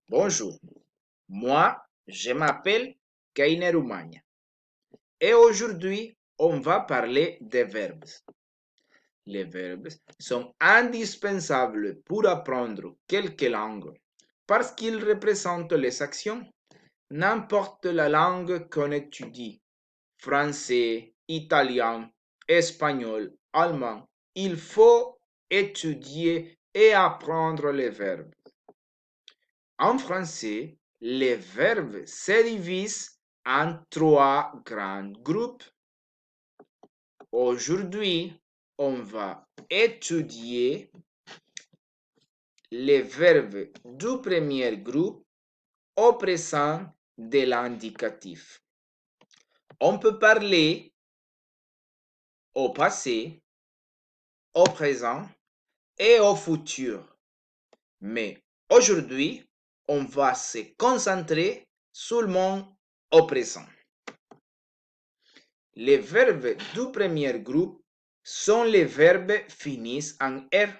Bonjour, moi je m'appelle Kainer Umania et aujourd'hui on va parler des verbes. Les verbes sont indispensables pour apprendre quelques langues parce qu'ils représentent les actions. N'importe la langue qu'on étudie, français, italien, espagnol, allemand, il faut étudier et apprendre les verbes. En français, les verbes se divisent en trois grands groupes. Aujourd'hui, on va étudier les verbes du premier groupe au présent de l'indicatif. On peut parler au passé, au présent et au futur. Mais aujourd'hui, on va se concentrer seulement au présent. Les verbes du premier groupe sont les verbes finissent en R,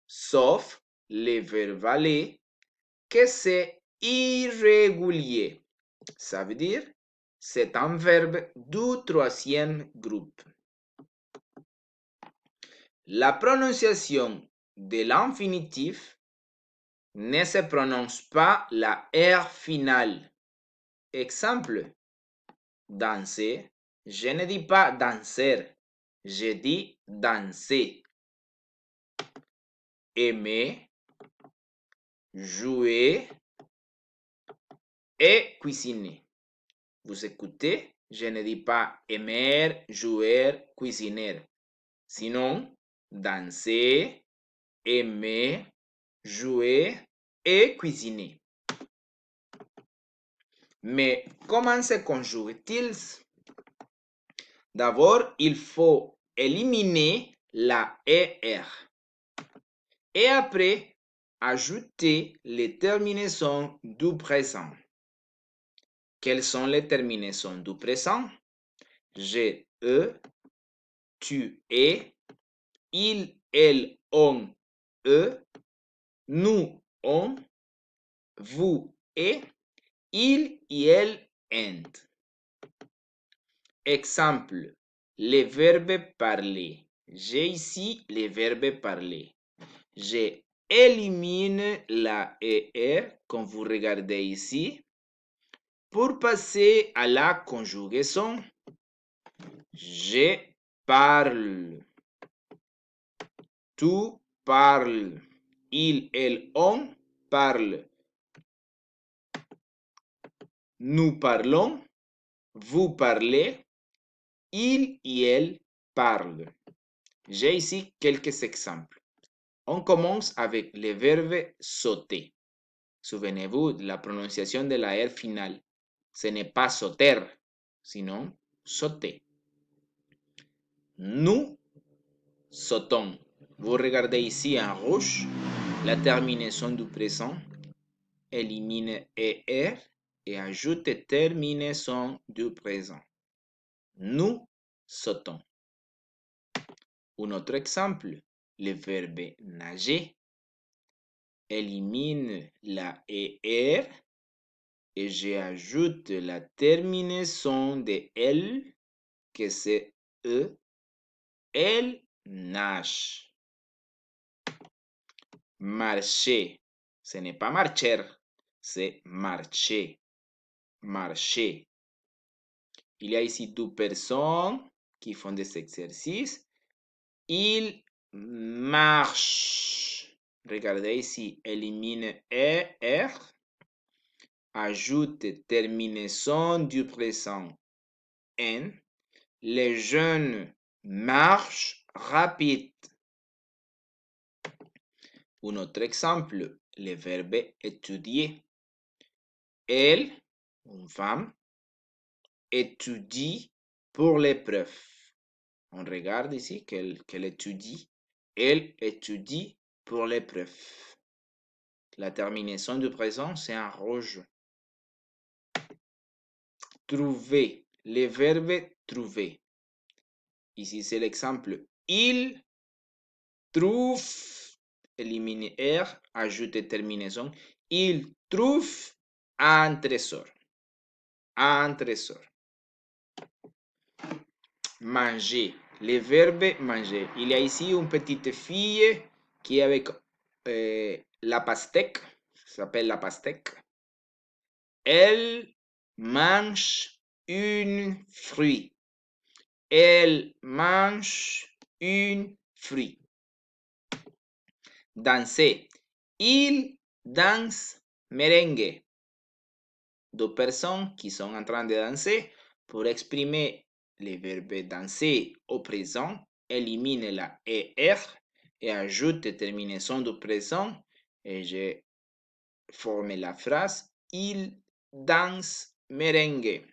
sauf le verbe aller, que c'est irrégulier. Ça veut dire c'est un verbe du troisième groupe. La prononciation de l'infinitif ne se prononce pas la R finale. Exemple, danser. Je ne dis pas danser, je dis danser. Aimer, jouer et cuisiner. Vous écoutez, je ne dis pas aimer, jouer, cuisiner. Sinon, danser, aimer, jouer et cuisiner. Mais comment se conjugue-t-il? D'abord, il faut éliminer la ER. Et après, ajouter les terminaisons du présent. Quelles sont les terminaisons du présent? Je, tu, es, il, elle, on, eux, nous, on, vous, et, il, elle, ent. Exemple, les verbes parler. J'ai ici les verbes parler. J'élimine la ER, comme vous regardez ici, pour passer à la conjugaison. Je parle. Tu parles. Il, elle, on parle. Nous parlons. Vous parlez. Il et elle parlent. J'ai ici quelques exemples. On commence avec le verbe sauter. Souvenez-vous de la prononciation de la R finale. Ce n'est pas sauter, sinon sauter. Nous sautons. Vous regardez ici en rouge la terminaison du présent. Élimine ER et ajoute terminaison du présent. Nous sautons. Un autre exemple, le verbe nager. Élimine la ER et j'ajoute la terminaison de elle, que c'est E. Elle nage. Marcher. Ce n'est pas marcher, c'est marcher. Marcher. Il y a ici deux personnes qui font des exercices. Il marche. Regardez ici, élimine ER, ajoute terminaison du présent N. Les jeunes marchent rapide. Un autre exemple, le verbe étudier. Elle, une femme, étudie pour l'épreuve. On regarde ici qu'elle étudie. Elle étudie pour l'épreuve. La terminaison du présent, c'est en rouge. Trouver. Le verbe trouver. Ici, c'est l'exemple. Il trouve élimine R, ajoute terminaison. Il trouve un trésor. Un trésor. Manger. Le verbe manger. Il y a ici une petite fille qui est avec la pastèque. Ça s'appelle la pastèque. Elle mange une fruit. Elle mange une fruit. Danser. Il danse merengue. Deux personnes qui sont en train de danser. Pour exprimer le verbe danser au présent, élimine la ER et ajoute terminaison du présent. Et je forme la phrase il danse merengue.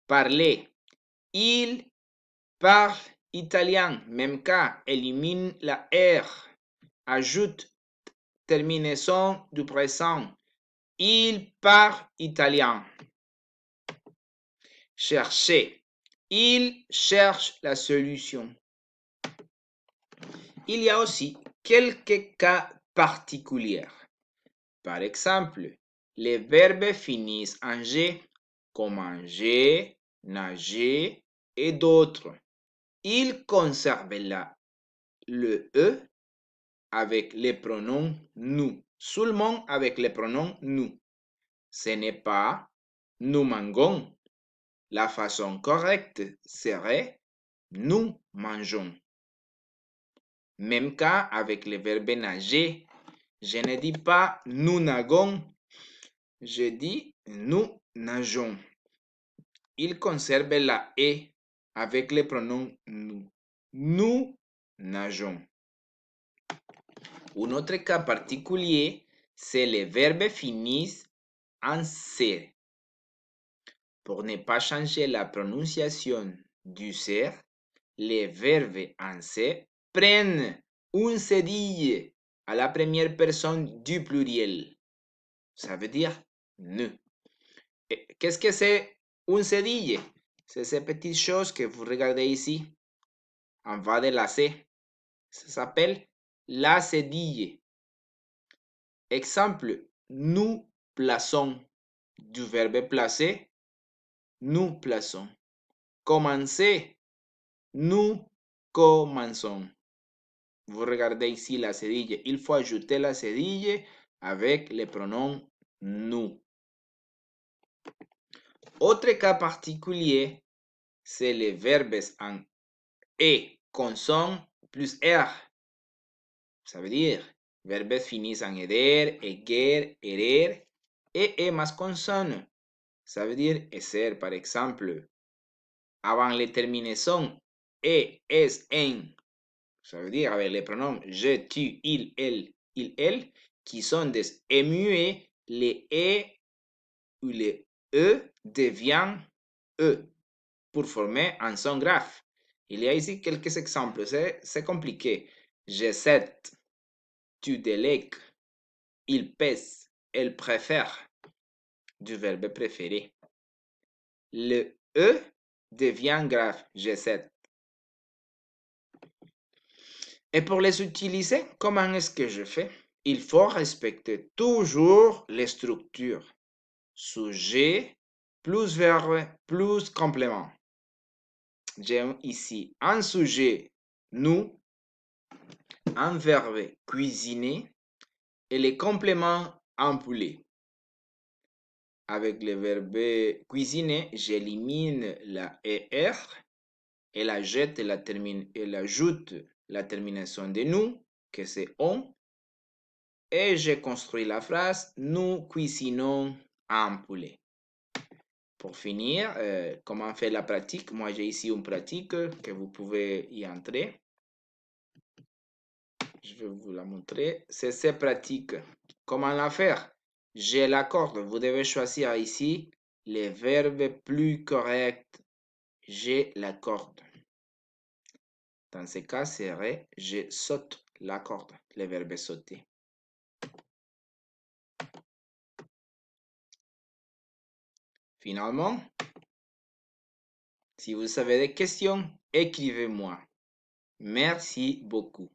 Parler. Il parle italien. Même cas, élimine la R. Ajoute terminaison du présent. Il parle italien. Chercher. Il cherche la solution. Il y a aussi quelques cas particuliers. Par exemple, les verbes finissent en G, comme manger, nager et d'autres. Ils conservent le E avec les pronoms nous, seulement avec les pronoms nous. Ce n'est pas nous mangeons. La façon correcte serait nous mangeons. Même cas avec le verbe nager. Je ne dis pas nous nagons, je dis nous nageons. Il conserve la E avec le pronom nous. Nous nageons. Un autre cas particulier, c'est les verbes finissent en C. Pour ne pas changer la prononciation du ser, les verbes en C prennent un cédille à la première personne du pluriel. Ça veut dire ne. Qu'est-ce que c'est un cédille? C'est ces petites choses que vous regardez ici, en bas de la C. Ça s'appelle la cédille. Exemple, nous plaçons. Du verbe placer, nous plaçons. Commencer, nous commençons. Vous regardez ici la cédille. Il faut ajouter la cédille avec le pronom nous. Autre cas particulier, c'est les verbes en E, consonne plus R. Ça veut dire, verbes finissent en eder, eger, erer, et E más consonne. Ça veut dire ser, par exemple. Avant les terminaisons E, es, en. Ça veut dire avec les pronoms je, tu, il, elle, qui sont des E muets, les E ou les E deviennent E pour former un son grave. Il y a ici quelques exemples, c'est compliqué. Je cède, tu délègues, il pèse, elle préfère, du verbe préférer. Le E devient grave, je cède. Et pour les utiliser, comment est-ce que je fais? Il faut respecter toujours les structures. Sujet, plus verbe, plus complément. J'ai ici un sujet, nous, un verbe, cuisiner, et les compléments, un poulet. Avec le verbe cuisiner, j'élimine la ER et l'ajoute la terminaison de nous, que c'est on, et je construis la phrase nous cuisinons un poulet. Pour finir, comment faire la pratique? Moi, j'ai ici une pratique que vous pouvez y entrer. Je vais vous la montrer. C'est cette pratique. Comment la faire? Je l'accorde. Vous devez choisir ici les verbes plus corrects. Je l'accorde. Dans ce cas, serait je saute la corde, le verbe sauter. Finalement, si vous avez des questions, écrivez-moi. Merci beaucoup.